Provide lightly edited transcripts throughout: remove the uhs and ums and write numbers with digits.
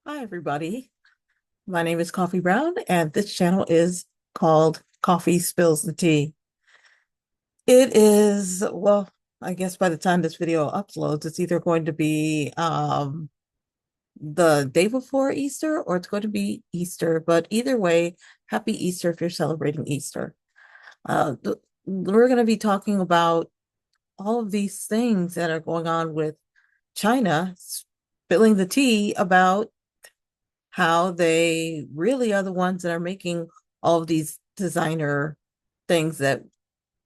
Hi, everybody. My name is Coffee Brown, and this channel is called Coffee Spills the Tea. It is, well, I guess by the time this video uploads, it's either going to be the day before Easter or it's going to be Easter. But either way, happy Easter if you're celebrating Easter. We're going to be talking about all of these things that are going on with China spilling the tea about how they really are the ones that are making all of these designer things that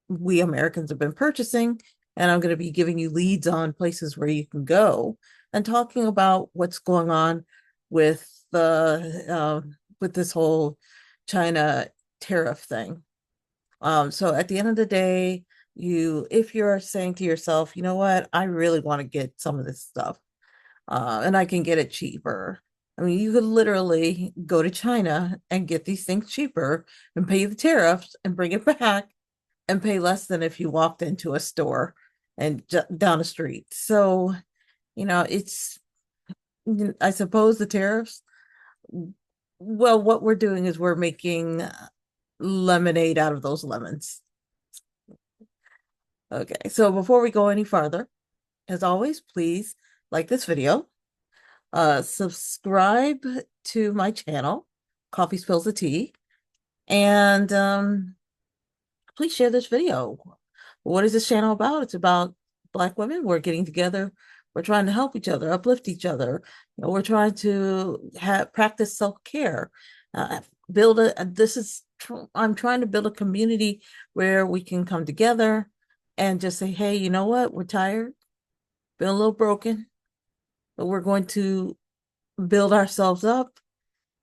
we Americans have been purchasing. And I'm going to be giving you leads on places where you can go and talking about what's going on with with this whole China tariff thing. So at the end of the day, if you're saying to yourself, you know what, I really want to get some of this stuff, and I can get it cheaper. I mean, you could literally go to China and get these things cheaper and pay the tariffs and bring it back and pay less than if you walked into a store and down the street. So, it's, I suppose the tariffs, well, what we're doing is we're making lemonade out of those lemons. Okay, so before we go any farther, as always, please like this video. Subscribe to my channel, Coffee Spills the Tea, and please share this video. What is this channel about? It's about Black women. We're getting together. We're trying to help each other, uplift each other. We're trying to practice self-care. Uh, build a. This is. I'm trying to build a community where we can come together and just say, "Hey, you know what? We're tired. Been a little broken, but we're going to build ourselves up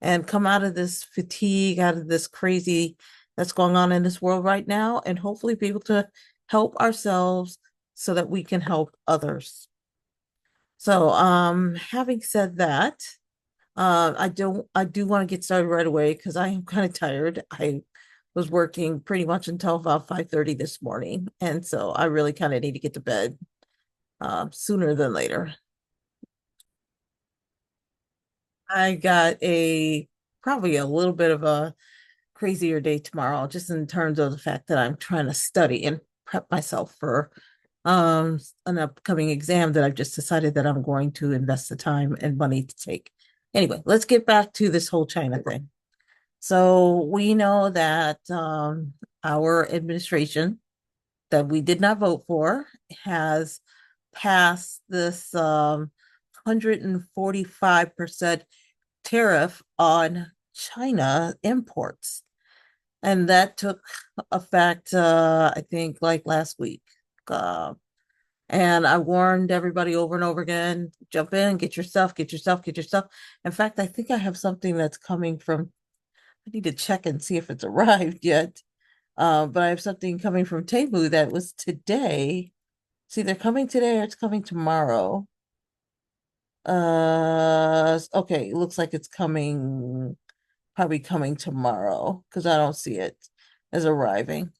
and come out of this fatigue, out of this crazy that's going on in this world right now, and hopefully be able to help ourselves so that we can help others." So, having said that, I do want to get started right away because I am kind of tired. I was working pretty much until about 5:30 this morning, and so I really kind of need to get to bed sooner than later. I got a probably a little bit of a crazier day tomorrow, just in terms of the fact that I'm trying to study and prep myself for an upcoming exam that I've just decided that I'm going to invest the time and money to take. Anyway, let's get back to this whole China thing. So we know that our administration that we did not vote for has passed this 145% tariff on China imports. And that took effect, I think, like last week. Uh, and I warned everybody over and over again, jump in, get your stuff, get your stuff, get your stuff. In fact, I think I have something that's coming from, I need to check and see if it's arrived yet. But I have something coming from Temu that was today. See, they're coming today or it's coming tomorrow. Okay, it looks like it's coming, probably coming tomorrow because I don't see it as arriving.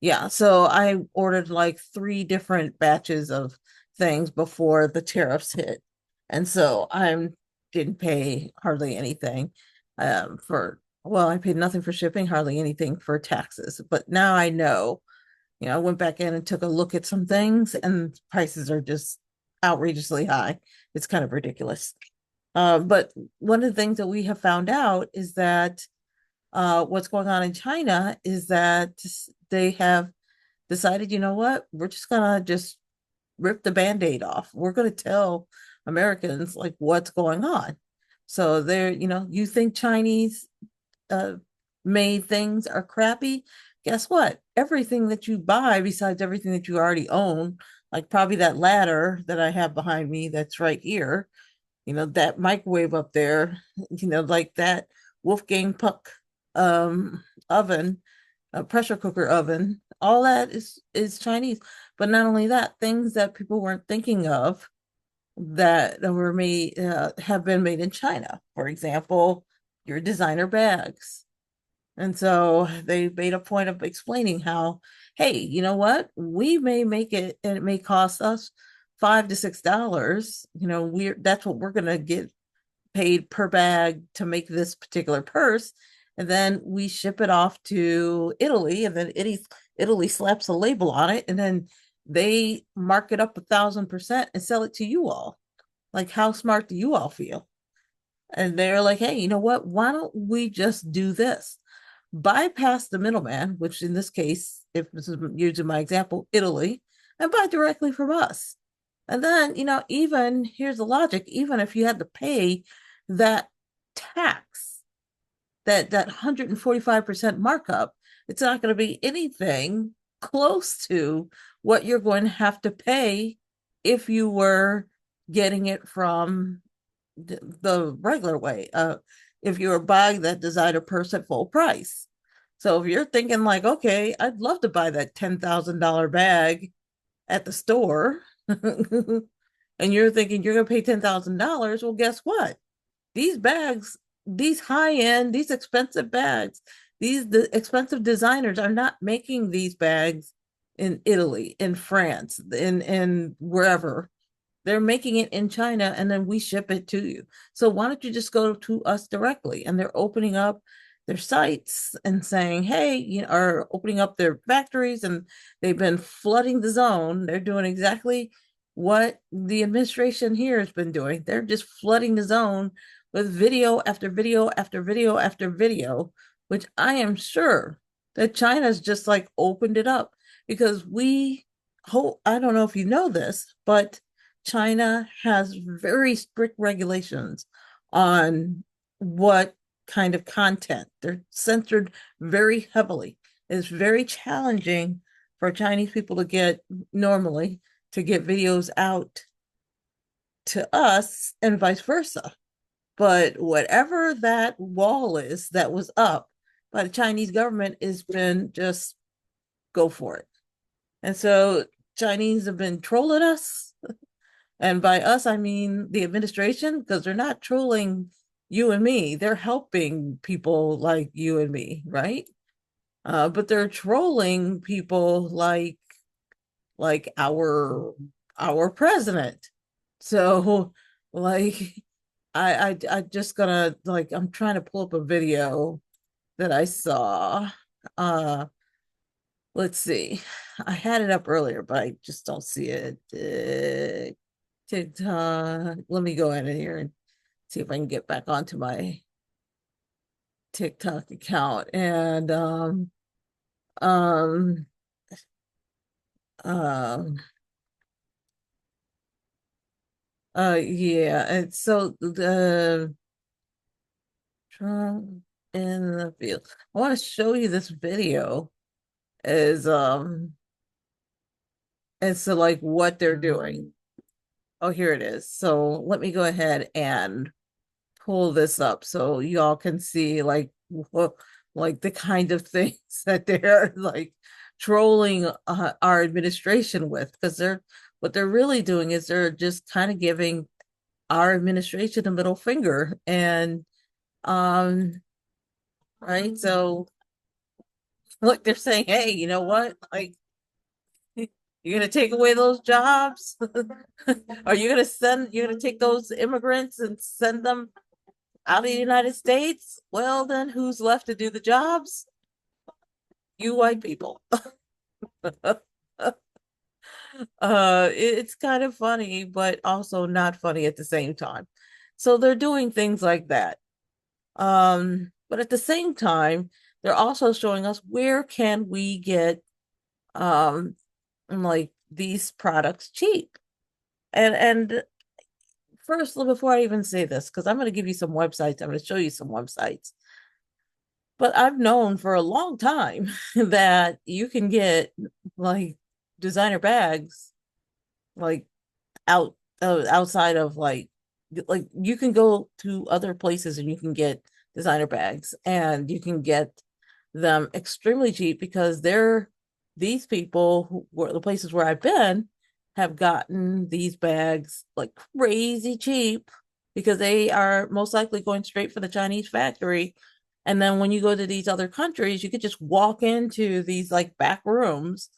Yeah, so I ordered like three different batches of things before the tariffs hit. And so I didn't pay hardly anything well, I paid nothing for shipping, hardly anything for taxes. But now I know, I went back in and took a look at some things and prices are just outrageously high. It's kind of ridiculous. But one of the things that we have found out is that what's going on in China is that they have decided, you know what, we're just gonna just rip the band-aid off. We're gonna tell Americans like what's going on. So they're, you think Chinese uh made things are crappy. Guess what? Everything that you buy, besides everything that you already own, like probably that ladder that I have behind me that's right here, that microwave up there, like that Wolfgang Puck oven, a pressure cooker oven, all that is Chinese. But not only that, things that people weren't thinking of that were made have been made in China. For example, your designer bags. And so they made a point of explaining how, hey, you know what? We may make it and it may cost us $5 to $6. That's what we're gonna get paid per bag to make this particular purse, and then we ship it off to Italy, and then Italy slaps a label on it, and then they mark it up 1,000% and sell it to you all. Like, how smart do you all feel? And they're like, hey, you know what? Why don't we just do this? Bypass the middleman, which in this case, if this is using my example, Italy, and buy directly from us. And then, even here's the logic, even if you had to pay that tax, that 145% markup, it's not going to be anything close to what you're going to have to pay if you were getting it from the regular way. If you were buying that designer purse at full price. So if you're thinking like, okay, I'd love to buy that $10,000 bag at the store, and you're thinking you're going to pay $10,000, well, guess what? These bags, these high end, these expensive bags, the expensive designers are not making these bags in Italy, in France, in wherever. They're making it in China and then we ship it to you. So why don't you just go to us directly? And they're opening up their sites and saying, hey, are opening up their factories, and they've been flooding the zone. They're doing exactly what the administration here has been doing. They're just flooding the zone with video after video after video after video, which I am sure that China's just like opened it up because I don't know if you know this, but China has very strict regulations on what kind of content. They're censored very heavily. It's very challenging for Chinese people to get videos out to us and vice versa. But whatever that wall is that was up by the Chinese government has been just go for it. And so Chinese have been trolling us. And by us, I mean the administration, because they're not trolling you and me. They're helping people like you and me, right? But they're trolling people like our president. So like I just gonna like I'm trying to pull up a video that I saw. Uh let's see. I had it up earlier, but I just don't see it. TikTok. Let me go in here and see if I can get back onto my TikTok account. And um um yeah, and so the Trump in the field. I want to show you this video is and so like what they're doing. Oh, here it is. So let me go ahead and pull this up so y'all can see like like the kind of things that they're like trolling our administration with, because what they're really doing is they're just kind of giving our administration a middle finger. And right, so look, they're saying, hey, you know what, like, you're gonna take away those jobs? Are you're gonna take those immigrants and send them out of the United States? Well, then who's left to do the jobs? You white people. It's kind of funny, but also not funny at the same time. So they're doing things like that. But at the same time, they're also showing us where can we get like these products cheap. And first, before I even say this, because I'm going to give you some websites, I'm going to show you some websites. But I've known for a long time that you can get like designer bags like outside of like you can go to other places and you can get designer bags, and you can get them extremely cheap because these people who were the places where I've been have gotten these bags like crazy cheap because they are most likely going straight for the Chinese factory. And then when you go to these other countries, you could just walk into these like back rooms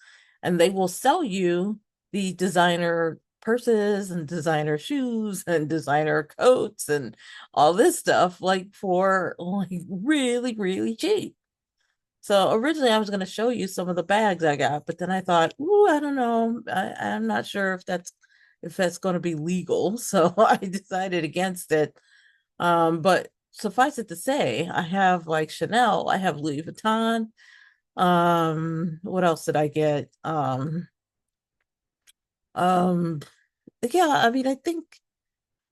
and they will sell you the designer purses and designer shoes and designer coats and all this stuff like for like really, really cheap. So originally I was going to show you some of the bags I got, but then I thought, ooh, I don't know. I'm not sure if that's going to be legal. So I decided against it. But suffice it to say, I have like Chanel, I have Louis Vuitton. What else did I get? Um, yeah, I mean, I think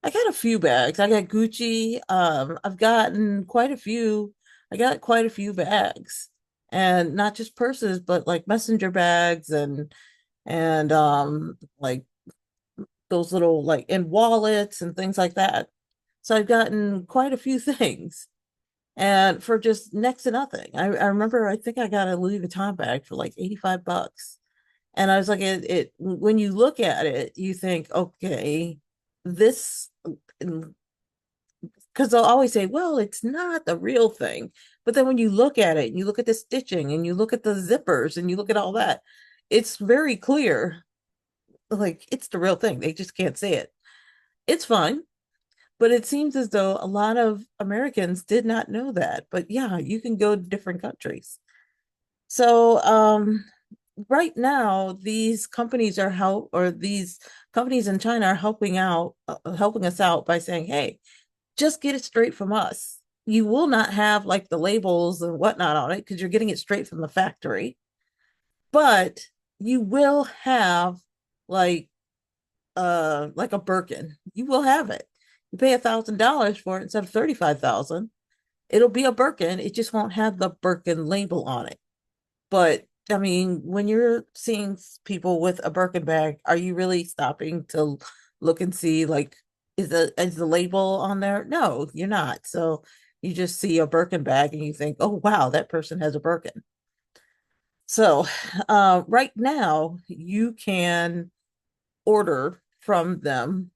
I got a few bags. I got Gucci. I've gotten quite a few. I got quite a few bags, and not just purses, but like messenger bags and like those little like and wallets and things like that. So I've gotten quite a few things, and for just next to nothing. I remember I think I got a Louis Vuitton bag for like $85. And I was like, it when you look at it, you think, okay, this, because they'll always say, well, it's not the real thing. But then when you look at it, and you look at the stitching and you look at the zippers and you look at all that, it's very clear, like it's the real thing. They just can't say it. It's fine. But it seems as though a lot of Americans did not know that. But yeah, you can go to different countries. So right now, these companies are these companies in China are helping us out by saying, hey, just get it straight from us. You will not have like the labels and whatnot on it because you're getting it straight from the factory, but you will have like like a Birkin. You will have it. You pay $1,000 for it instead of 35,000. It'll be a Birkin. It just won't have the Birkin label on it. But I mean, when you're seeing people with a Birkin bag, are you really stopping to look and see like is the label on there? No, you're not. So you just see a Birkin bag and you think, oh wow, that person has a Birkin. So right now you can order from them.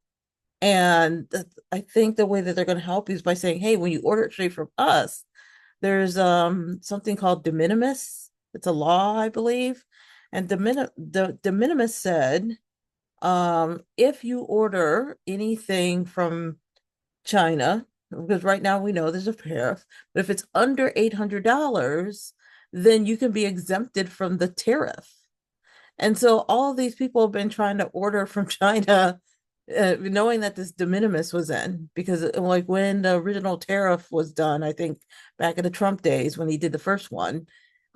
And I think the way that they're going to help you is by saying, hey, when you order it straight from us, there's something called de minimis. It's a law, I believe. And the de minimis said, if you order anything from China, because right now we know there's a tariff, but if it's under $800, then you can be exempted from the tariff. And so all of these people have been trying to order from China, knowing that this de minimis was in, because like when the original tariff was done, I think back in the Trump days when he did the first one,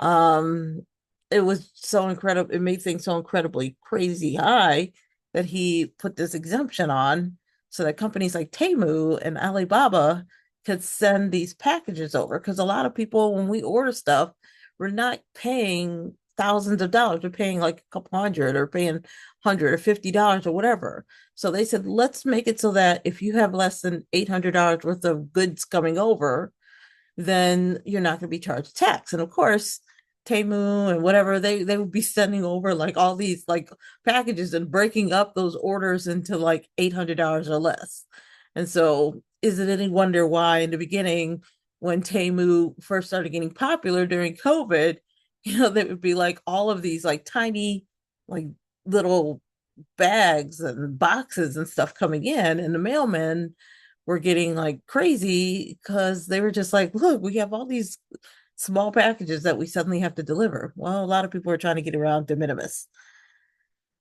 um, it was so incredible. It made things so incredibly crazy high that he put this exemption on so that companies like Temu and Alibaba could send these packages over. Because a lot of people, when we order stuff, we're not paying thousands of dollars. We're paying like a couple hundred or paying $150 or whatever. So they said, let's make it so that if you have less than $800 worth of goods coming over, then you're not going to be charged tax. And of course, Temu and whatever they would be sending over like all these like packages and breaking up those orders into like $800 or less. And so, is it any wonder why in the beginning, when Temu first started getting popular during COVID, there would be like all of these like tiny, like little bags and boxes and stuff coming in, and the mailmen were getting like crazy because they were just like, look, we have all these small packages that we suddenly have to deliver. Well, a lot of people are trying to get around de minimis.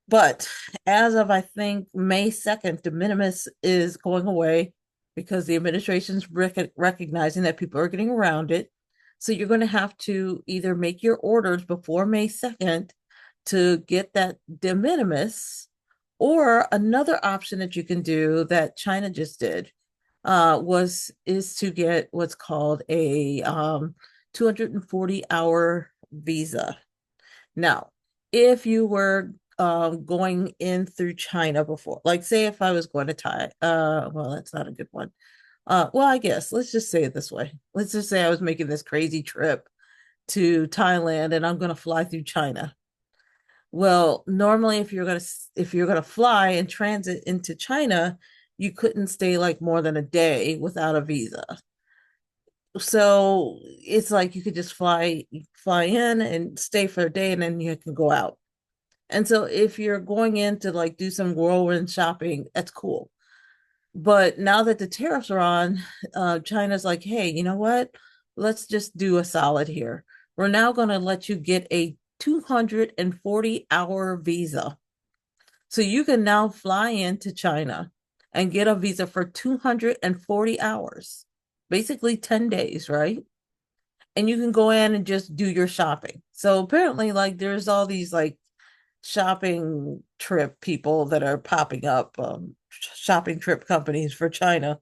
But as of I think May 2nd, de minimis is going away because the administration's recognizing that people are getting around it. So you're going to have to either make your orders before May 2nd to get that de minimis, or another option that you can do that China just did was is to get what's called a 240-hour visa. Now, if you were going in through China before, like say if I was going to Thai, well, that's not a good one. Well, I guess let's just say it this way. Let's just say I was making this crazy trip to Thailand and I'm going to fly through China. Well, normally if you're gonna fly and transit into China, you couldn't stay like more than a day without a visa. So it's like you could just fly in and stay for a day and then you can go out. And so if you're going in to like do some whirlwind shopping, that's cool. But now that the tariffs are on, China's like, hey, you know what? Let's just do a solid here. We're now going to let you get a 240-hour visa. So you can now fly into China and get a visa for 240 hours, basically 10 days, right? And you can go in and just do your shopping. So apparently, like, there's all these like shopping trip people that are popping up, shopping trip companies for China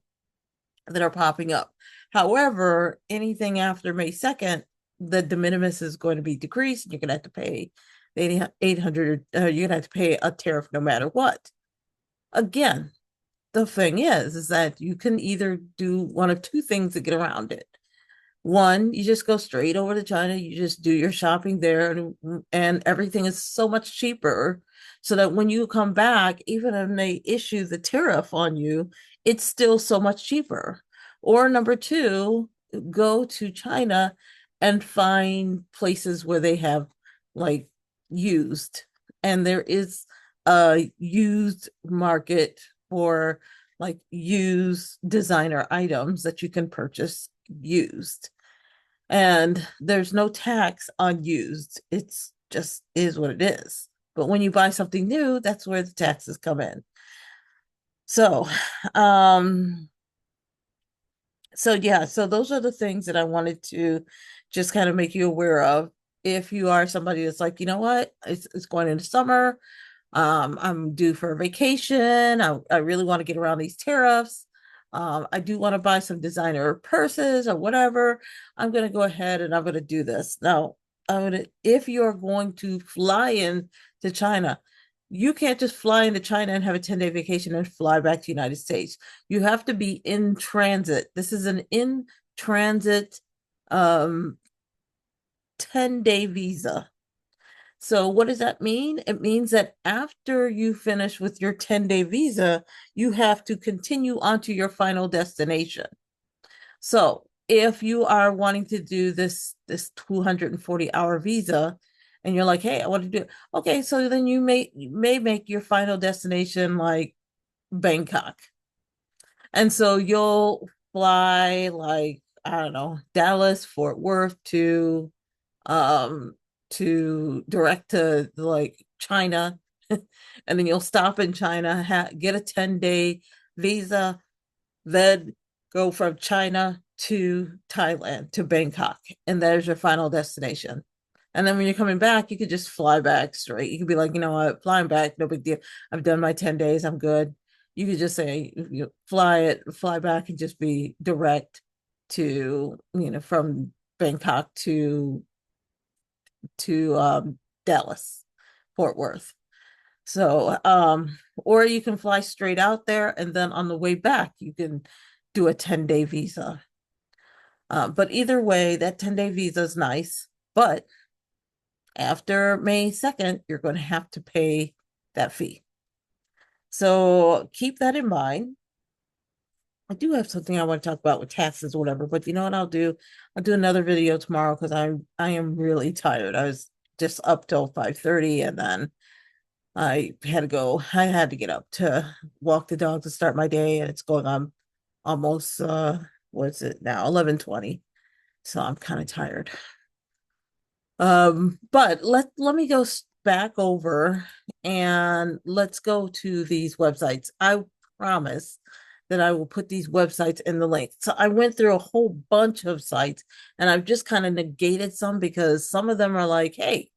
that are popping up. However, anything after May 2nd, the de minimis is going to be decreased. You're going to have to pay 800, you're going to have to pay a tariff no matter what. Again, the thing is that you can either do one of two things to get around it. One, you just go straight over to China, you just do your shopping there, and everything is so much cheaper. So that when you come back, even if they issue the tariff on you, it's still so much cheaper. Or number two, go to China and find places where they have like used, and there is a used market for like used designer items that you can purchase used, and there's no tax on used. It's just is what it is. But when you buy something new, that's where the taxes come in. So, um, so yeah, so those are the things that I wanted to just kind of make you aware of. If you are somebody that's like, you know what, it's going into summer, I'm due for a vacation. I really want to get around these tariffs. I do want to buy some designer purses or whatever. I'm going to go ahead and I'm going to do this. Now, if you're going to fly in to China, you can't just fly into China and have a 10-day vacation and fly back to the United States. You have to be in transit. This is an in transit um 10-day visa. So what does that mean? It means that after you finish with your 10-day visa, you have to continue on to your final destination. So if you are wanting to do this 240-hour visa and you're like, hey, I want to do it. Okay, so then you may make your final destination like Bangkok. And so you'll fly like, I don't know, Dallas, Fort Worth um to direct to like China, and then you'll stop in China, get a 10-day visa, then go from China to Thailand to Bangkok, and there's your final destination. And then when you're coming back, you could just fly back straight. You could be like, you know what, flying back, no big deal. I've done my 10 days, I'm good. You could just say, you fly back and just be direct to, from Bangkok to Dallas, Fort Worth. So, or you can fly straight out there and then on the way back, you can do a 10-day visa. But either way, that 10-day visa is nice. But after May 2nd, you're going to have to pay that fee. So keep that in mind. I do have something I want to talk about with taxes or whatever, but you know what I'll do? I'll do another video tomorrow because I am really tired. I was just up till 5:30 and then I had to get up to walk the dog to start my day, and it's going on almost what's it now? 11:20. So I'm kind of tired. But let me go back over and let's go to these websites. I promise that I will put these websites in the link. So I went through a whole bunch of sites and I've just kind of negated some because some of them are like, hey,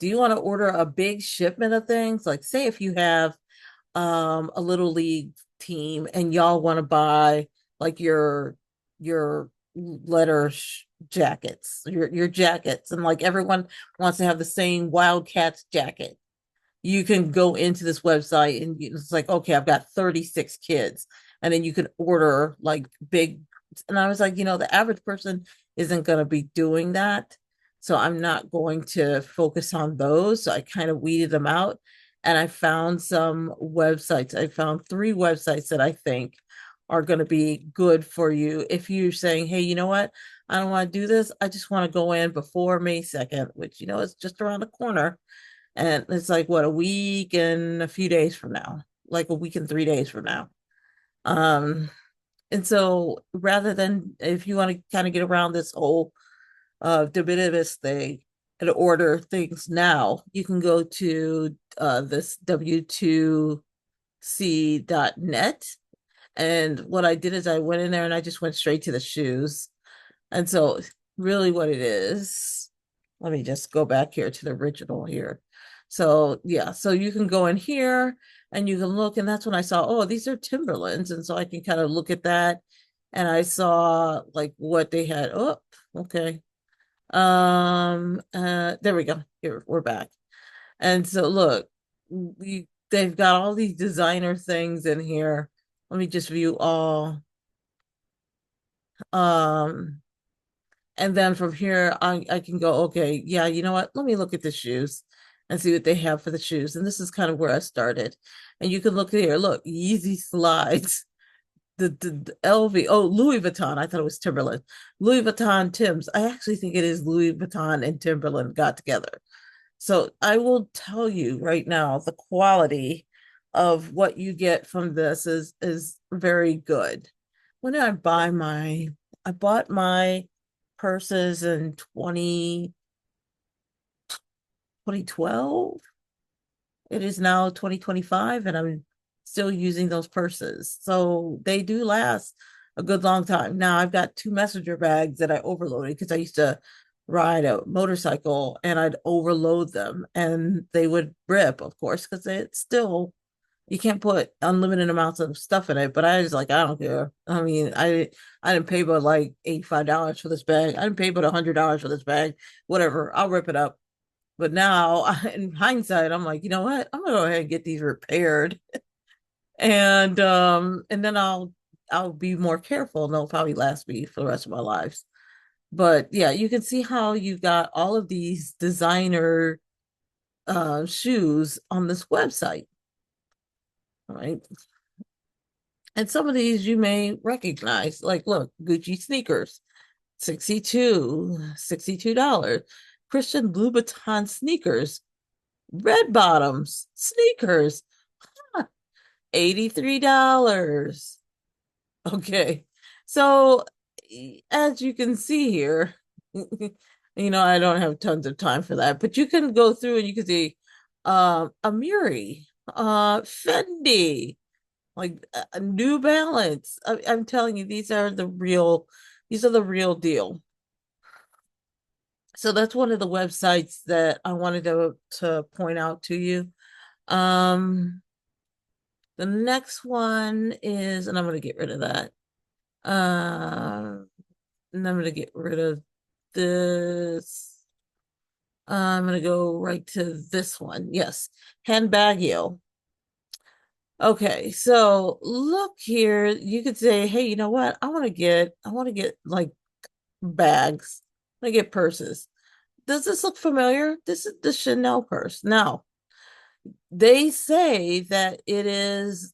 do you want to order a big shipment of things? Like, say if you have a little league team and y'all want to buy like your letter jackets, your jackets, and like everyone wants to have the same Wildcats jacket. You can go into this website and it's like, okay, I've got 36 kids, and then you can order like big. And I was like, the average person isn't going to be doing that, so I'm not going to focus on those. So I kind of weeded them out, and I found some websites. I found three websites that I think are going to be good for you if you're saying, hey, you know what, I don't want to do this, I just want to go in before May 2nd, which is just around the corner. And it's like what, a week and a few days from now, like a week and 3 days from now. Um, and so rather than if you want to kind of get around this whole de minimis thing and order things now, you can go to this w2c.net. And what I did is I went in there and I just went straight to the shoes. And so really what it is, let me just go back here to the original here. So yeah, so you can go in here and you can look, and that's when I saw, oh, these are Timberlands. And so I can kind of look at that. And I saw like what they had. Oh, okay. There we go. Here, we're back. And so look, they've got all these designer things in here. Let me just view all. Um, and then from here, I can go, okay, yeah, you know what? Let me look at the shoes and see what they have for the shoes. And this is kind of where I started. And you can look here, look, Yeezy slides, the LV, oh, Louis Vuitton. I thought it was Timberland. Louis Vuitton Tims. I actually think it is Louis Vuitton and Timberland got together. So I will tell you right now, the quality of what you get from this is very good. When did I bought my purses in 2012. It is now 2025 and I'm still using those purses. So they do last a good long time. Now I've got two messenger bags that I overloaded because I used to ride a motorcycle and I'd overload them and they would rip, of course, because it's still you can't put unlimited amounts of stuff in it. But I was like, I don't care. I mean, I didn't pay but like $85 for this bag. I didn't pay but $100 for this bag. Whatever, I'll rip it up. But now, in hindsight, I'm like, you know what? I'm gonna go ahead and get these repaired, and then I'll be more careful, and they'll probably last me for the rest of my lives. But yeah, you can see how you got all of these designer shoes on this website, right? And some of these you may recognize, like look, Gucci sneakers, 62 dollars. Christian Louboutin sneakers, red bottoms, sneakers, $83. Okay. So as you can see here, I don't have tons of time for that, but you can go through and you can see Amiri, Fendi, like New Balance. I'm telling you, these are the real deal. So that's one of the websites that I wanted to point out to you. The next one is, and I'm going to get rid of that. And I'm going to get rid of this. I'm going to go right to this one. Yes, Handbagio. Okay, so look here. You could say, hey, you know what? I want to get like bags. I want to get purses. Does this look familiar? This is the Chanel purse. Now, they say that it is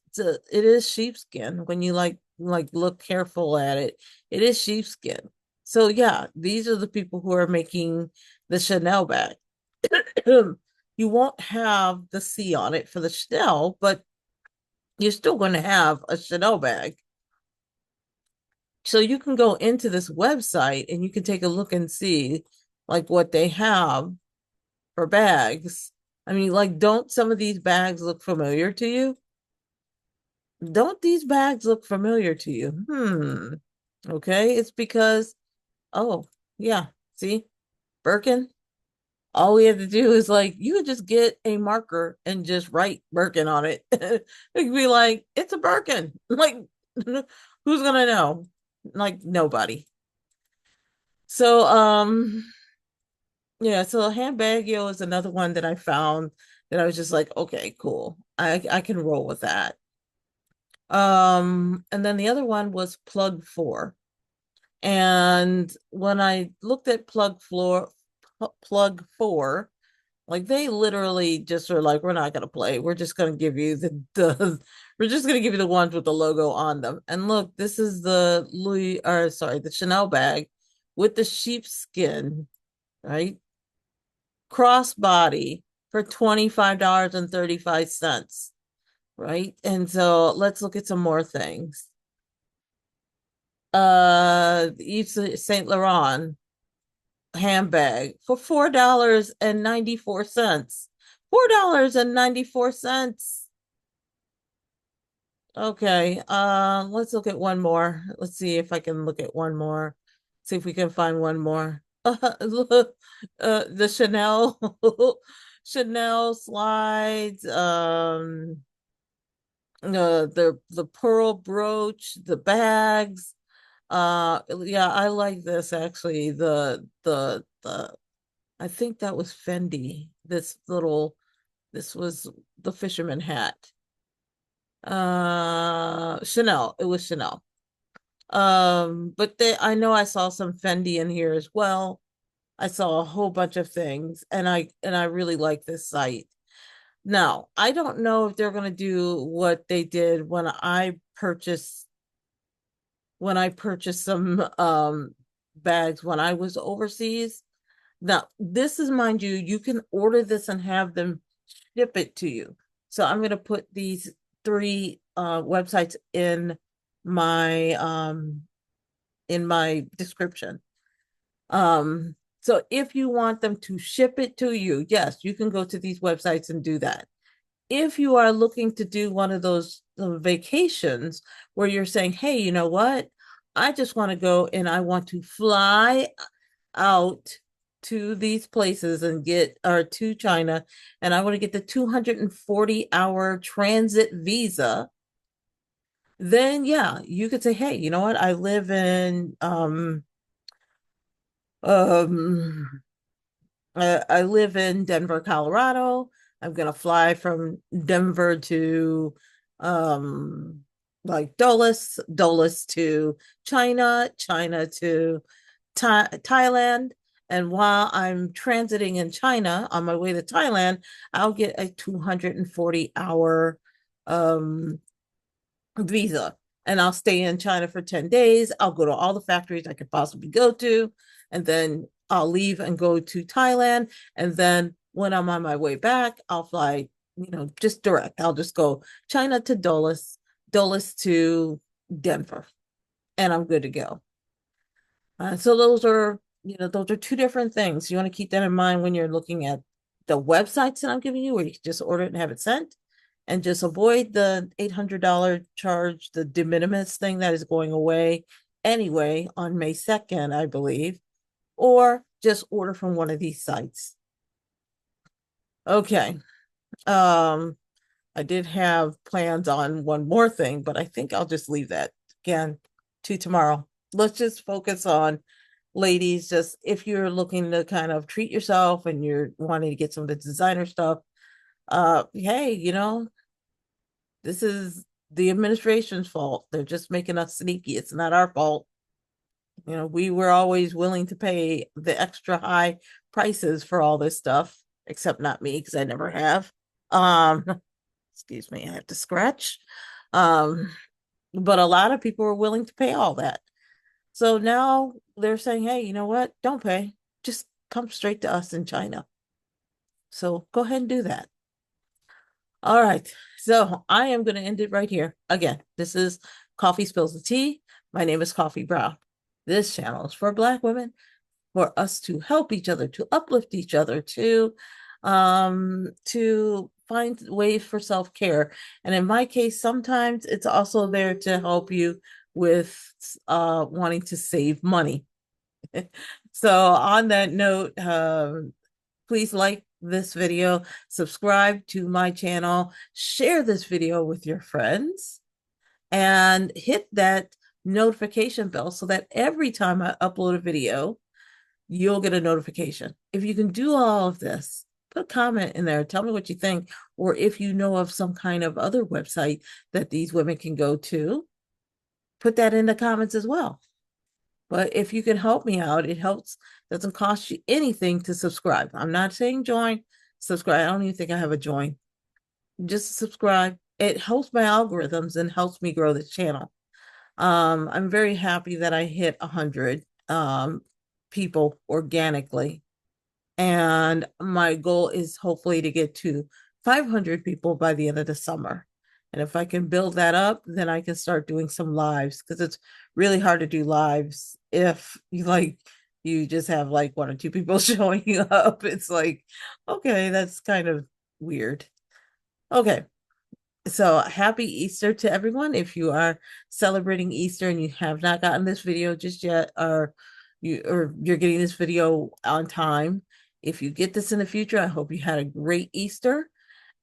sheepskin when you like look careful at it. It is sheepskin. So yeah, these are the people who are making the Chanel bag. You won't have the C on it for the Chanel, but you're still going to have a Chanel bag. So you can go into this website and you can take a look and see like what they have for bags. I mean, like, don't some of these bags look familiar to you? Don't these bags look familiar to you? Okay, it's because, oh, yeah, see, Birkin. All we have to do is like, you could just get a marker and just write Birkin on it. It could be like, it's a Birkin. Like, who's gonna know? Like, nobody. So, yeah, so Handbagio is another one that I found that I was just like, okay, cool. I can roll with that. And then the other one was Plug 4. And when I looked at Plug 4, like they literally just are like, we're not gonna play. We're just gonna give you the we're just gonna give you the ones with the logo on them. And look, this is the Chanel bag with the sheepskin, right? Crossbody. for $25.35, right? And so let's look at some more things. Yves Saint Laurent handbag for $4.94. $4.94. Okay, let's look at one more. Let's see if I can look at one more. See if we can find one more. Look, the Chanel Chanel slides, the pearl brooch, the bags. Yeah, I like this actually. The I think that was Fendi. This was the fisherman hat. Chanel. It was Chanel. But I know I saw some Fendi in here as well. I saw a whole bunch of things, and I really like this site. Now, I don't know if they're going to do what they did when I purchased some bags when I was overseas. Now, this is, mind you, you can order this and have them ship it to you. So I'm going to put these three websites my in my description. So if you want them to ship it to you, yes, you can go to these websites and do that. If you are looking to do one of those vacations where you're saying, hey, you know what? I just want to go and I want to fly out to these places and get or to China, and I want to get the 240-hour transit visa, then yeah, you could say, hey, you know what? I live in um I live in Denver, Colorado. I'm gonna fly from Denver to um like Dulles to China, China to Thailand. And while I'm transiting in China on my way to Thailand, I'll get a 240-hour um visa, and I'll stay in China for 10 days. I'll go to all the factories I could possibly go to, and then I'll leave and go to Thailand. And then when I'm on my way back, I'll fly, just direct. I'll just go China to Dulles, Dulles to Denver, and I'm good to go. So those are two different things. You want to keep that in mind when you're looking at the websites that I'm giving you, where you can just order it and have it sent, and just avoid the $800 charge, the de minimis thing that is going away anyway on May 2nd, I believe, or just order from one of these sites. Okay. Um, I did have plans on one more thing, but I think I'll just leave that again to tomorrow. Let's just focus on, ladies, just if you're looking to kind of treat yourself and you're wanting to get some of the designer stuff, hey, this is the administration's fault. They're just making us sneaky. It's not our fault. We were always willing to pay the extra high prices for all this stuff, except not me, because I never have. Um, excuse me, I have to scratch. Um, but a lot of people are willing to pay all that. So now they're saying, hey, you know what? Don't pay. Just come straight to us in China. So go ahead and do that. All right. So I am going to end it right here. Again, this is Coffee Spills the Tea. My name is Coffee Brown. This channel is for Black women, for us to help each other, to uplift each other, to find ways for self-care. And in my case, sometimes it's also there to help you with wanting to save money. So on that note, please like this video, subscribe to my channel, share this video with your friends, and hit that notification bell so that every time I upload a video, you'll get a notification. If you can do all of this, put a comment in there. Tell me what you think, or if you know of some kind of other website that these women can go to, put that in the comments as well. But if you can help me out, it helps. Doesn't cost you anything to subscribe. I'm not saying join, subscribe. I don't even think I have a join. Just subscribe. It helps my algorithms and helps me grow this channel. I'm very happy that I hit 100 people organically. And my goal is hopefully to get to 500 people by the end of the summer. And if I can build that up, then I can start doing some lives, because it's really hard to do lives if you just have like one or two people showing up. It's like, okay, that's kind of weird. Okay. So happy Easter to everyone. If you are celebrating Easter and you have not gotten this video just yet, or you're getting this video on time, if you get this in the future, I hope you had a great Easter.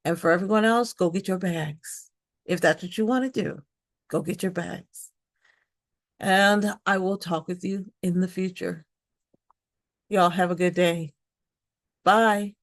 And for everyone else, go get your bags. If that's what you want to do, go get your bags. And I will talk with you in the future. Y'all have a good day. Bye.